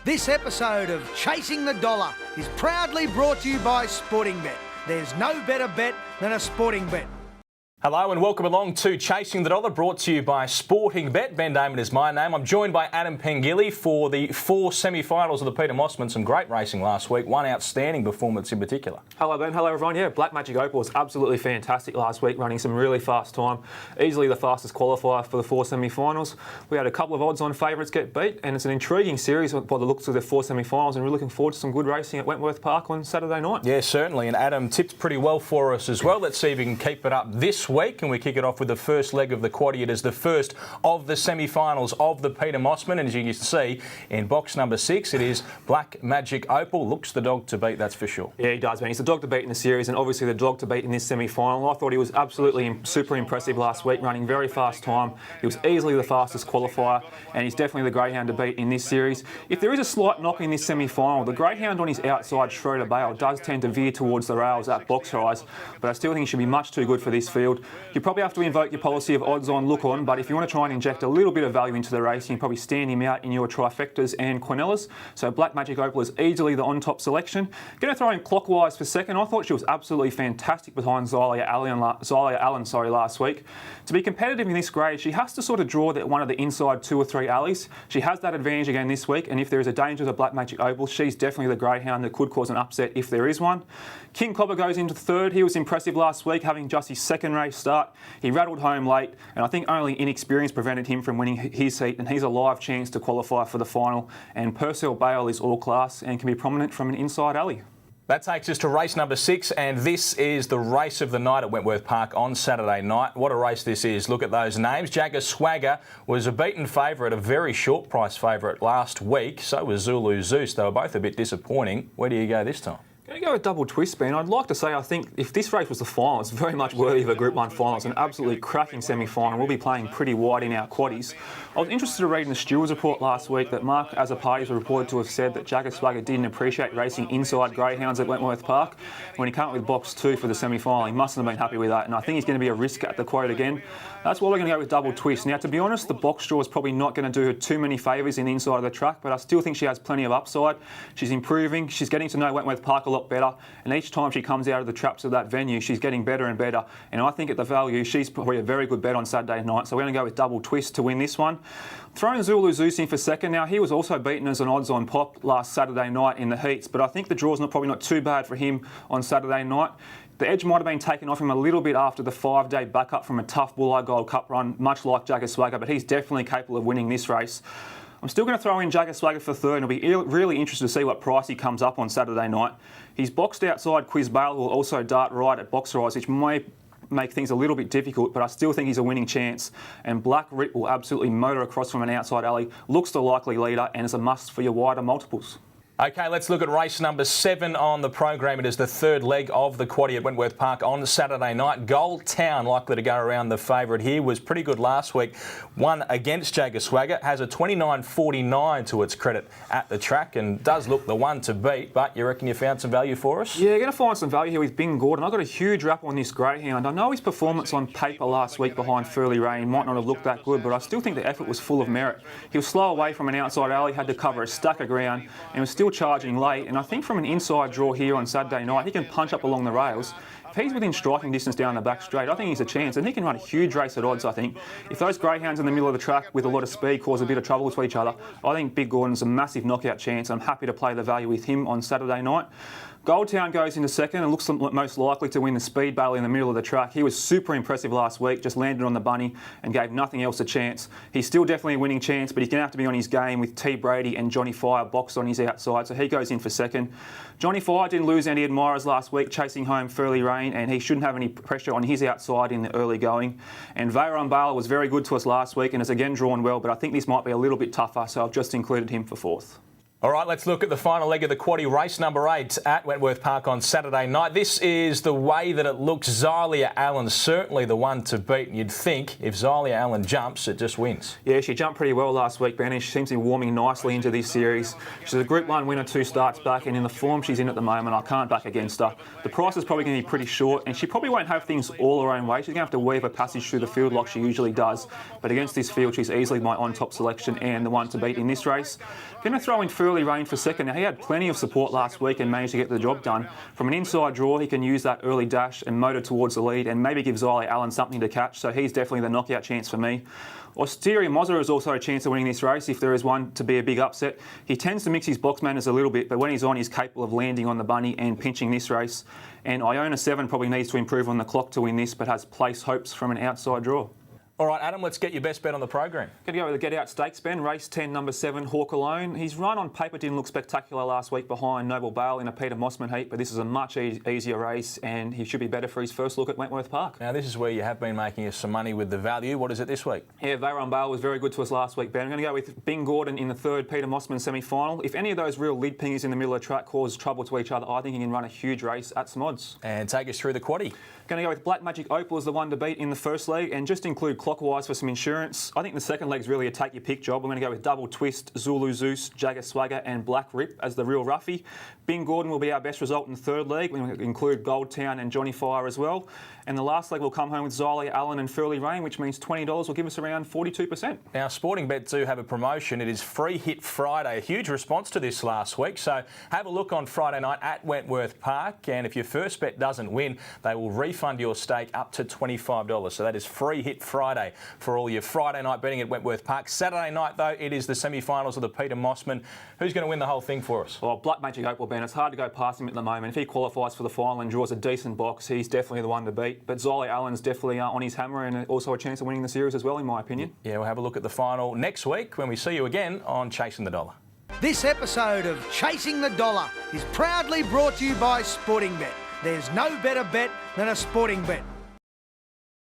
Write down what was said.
This episode of Chasing the Dollar is proudly brought to you by Sporting Bet. There's no better bet than a sporting bet. Hello and welcome along to Chasing the Dollar, brought to you by Sporting Bet. Ben Damon is my name. I'm joined by Adam Pengilly for the 4 semi-finals of the Peter Mosman. Some great racing last week, one outstanding performance in particular. Hello Ben, hello everyone. Yeah, Black Magic Opal was absolutely fantastic last week, running some really fast time. Easily the fastest qualifier for the 4 semi-finals. We had a couple of odds-on favourites get beat, and it's an intriguing series by the looks of the 4 semi-finals, and we're looking forward to some good racing at Wentworth Park on Saturday night. Yeah, certainly, and Adam tipped pretty well for us as well. Let's see if we can keep it up this week, and we kick it off with the first leg of the quaddie. It is the first of the semi-finals of the Peter Mosman, and as you can see in box number 6, it is Black Magic Opal. Looks the dog to beat, that's for sure. Yeah, he does, man. He's the dog to beat in the series, and obviously the dog to beat in this semi-final. I thought he was absolutely super impressive last week, running very fast time. He was easily the fastest qualifier, and he's definitely the greyhound to beat in this series. If there is a slight knock in this semi-final, the greyhound on his outside, Schroeder Bale, does tend to veer towards the rails at box rise, but I still think he should be much too good for this field. You probably have to invoke your policy of odds on, look on, but if you want to try and inject a little bit of value into the race, you can probably stand him out in your trifectas and Quinellas. So Black Magic Opal is easily the on-top selection. Going to throw in Clockwise for second. I thought she was absolutely fantastic behind Xylia Allen last week. To be competitive in this grade, she has to sort of draw one of the inside 2 or 3 alleys. She has that advantage again this week, and if there is a danger to Black Magic Opal, she's definitely the greyhound that could cause an upset if there is one. King Cobber goes into third. He was impressive last week, having just his second race start. He rattled home late, and I think only inexperience prevented him from winning his heat, and he's a live chance to qualify for the final. And Purcell Bale is all class and can be prominent from an inside alley. That takes us to race number 6, and this is the race of the night at Wentworth Park on Saturday night. What a race this is. Look at those names. Jagger Swagger was a beaten favourite, a very short price favourite last week. So was Zulu Zeus. They were both a bit disappointing. Where do you go this time? Going to go with double twist, Ben. I'd like to say I think if this race was the final, it's very much worthy of a Group 1 final. It's an absolutely cracking semi-final. We'll be playing pretty wide in our quaddies. I was interested to read in the stewards report last week that Mark Azzopardi was reported to have said that Jagger Swagger didn't appreciate racing inside greyhounds at Wentworth Park. When he came up with box 2 for the semi-final, he mustn't have been happy with that, and I think he's going to be a risk at the quote again. That's why we're going to go with double twist. Now, to be honest, the box draw is probably not going to do her too many favours in the inside of the track, but I still think she has plenty of upside. She's improving, she's getting to know Wentworth Park a lot better, and each time she comes out of the traps of that venue, she's getting better and better. And I think at the value, she's probably a very good bet on Saturday night. So we're going to go with double twist to win this one. Throwing Zulu Zeus in for second. Now, he was also beaten as an odds-on pop last Saturday night in the heats, but I think the draw's probably not too bad for him on Saturday night. The edge might have been taken off him a little bit after the 5-day backup from a tough Bulleye Gold Cup run, much like Jagger Swagger, but he's definitely capable of winning this race. I'm still going to throw in Jagger Swagger for third, and I'll be really interested to see what price he comes up on Saturday night. He's boxed outside Quiz Bale, who will also dart right at box rise, which may make things a little bit difficult, but I still think he's a winning chance. And Black Rip will absolutely motor across from an outside alley, looks the likely leader, and is a must for your wider multiples. OK, let's look at race number 7 on the program. It is the third leg of the quaddie at Wentworth Park on Saturday night. Gold Town likely to go around the favourite here. Was pretty good last week. Won against Jagger Swagger. Has a 29.49 to its credit at the track and does look the one to beat. But you reckon you found some value for us? Yeah, going to find some value here with Bing Gordon. I've got a huge rap on this greyhound. I know his performance on paper last week behind Furley Rain might not have looked that good, but I still think the effort was full of merit. He was slow away from an outside alley, had to cover a stack of ground, and was still charging late. And I think from an inside draw here on Saturday night, he can punch up along the rails. If he's within striking distance down the back straight, I think he's a chance, and he can run a huge race at odds, I think. If those greyhounds in the middle of the track with a lot of speed cause a bit of trouble to each other, I think Big Gordon's a massive knockout chance. I'm happy to play the value with him on Saturday night. Goldtown goes into second and looks most likely to win the speed battle in the middle of the track. He was super impressive last week, just landed on the bunny and gave nothing else a chance. He's still definitely a winning chance, but he's going to have to be on his game with T. Brady and Johnny Fire boxed on his outside, so he goes in for second. Johnny Fire didn't lose any admirers last week, chasing home Furley Rain, and he shouldn't have any pressure on his outside in the early going. And Veyron Bale was very good to us last week and has again drawn well, but I think this might be a little bit tougher, so I've just included him for fourth. All right, let's look at the final leg of the quaddie, race number 8 at Wentworth Park on Saturday night. This is the way that it looks. Xylia Allen certainly the one to beat. You'd think if Xylia Allen jumps, it just wins. Yeah, she jumped pretty well last week, Ben, and she seems to be warming nicely into this series. She's a Group 1 winner 2 starts back, and in the form she's in at the moment, I can't back against her. The price is probably going to be pretty short, and she probably won't have things all her own way. She's going to have to weave a passage through the field like she usually does. But against this field, she's easily my on-top selection and the one to beat in this race. Going to throw in Furley Furley Rain for second. Now, he had plenty of support last week and managed to get the job done. From an inside draw, he can use that early dash and motor towards the lead and maybe give Xylia Allen something to catch, so he's definitely the knockout chance for me. Osteria Mozza is also a chance of winning this race if there is one to be a big upset. He tends to mix his box manners a little bit, but when he's on, he's capable of landing on the bunny and pinching this race. And Iona 7 probably needs to improve on the clock to win this, but has place hopes from an outside draw. All right, Adam, let's get your best bet on the program. Going to go with the Get Out Stakes, Ben. Race 10, number 7, Hawk Alone. His run on paper didn't look spectacular last week behind Noble Bale in a Peter Mosman heat, but this is a much easier race and he should be better for his first look at Wentworth Park. Now, this is where you have been making us some money with the value. What is it this week? Yeah, Veyron Bale was very good to us last week, Ben. I'm going to go with Bing Gordon in the third Peter Mosman semi-final. If any of those real lead pingers in the middle of the track cause trouble to each other, I think he can run a huge race at some odds. And take us through the quaddie. Going to go with Black Magic Opal as the one to beat in the first leg and just include Clockwise for some insurance. I think the second leg's really a take-your-pick job. I'm going to go with Double Twist, Zulu Zeus, Jagger Swagger and Black Rip as the real roughie. Bing Gordon will be our best result in the third leg. We include Gold Town and Johnny Fire as well. And the last leg will come home with Xylia Allen and Furley Rain, which means $20 will give us around 42%. Now, Sporting Bet do have a promotion. It is Free Hit Friday. A huge response to this last week. So have a look on Friday night at Wentworth Park. And if your first bet doesn't win, they will refund your stake up to $25. So that is Free Hit Friday for all your Friday night betting at Wentworth Park. Saturday night, though, it is the semi-finals of the Peter Mosman. Who's going to win the whole thing for us? Well, Black Magic Opal, Ben. It's hard to go past him at the moment. If he qualifies for the final and draws a decent box, he's definitely the one to beat. But Xylia Allen's definitely on his hammer and also a chance of winning the series as well, in my opinion. Yeah, we'll have a look at the final next week when we see you again on Chasing the Dollar. This episode of Chasing the Dollar is proudly brought to you by Sporting Bet. There's no better bet than a sporting bet.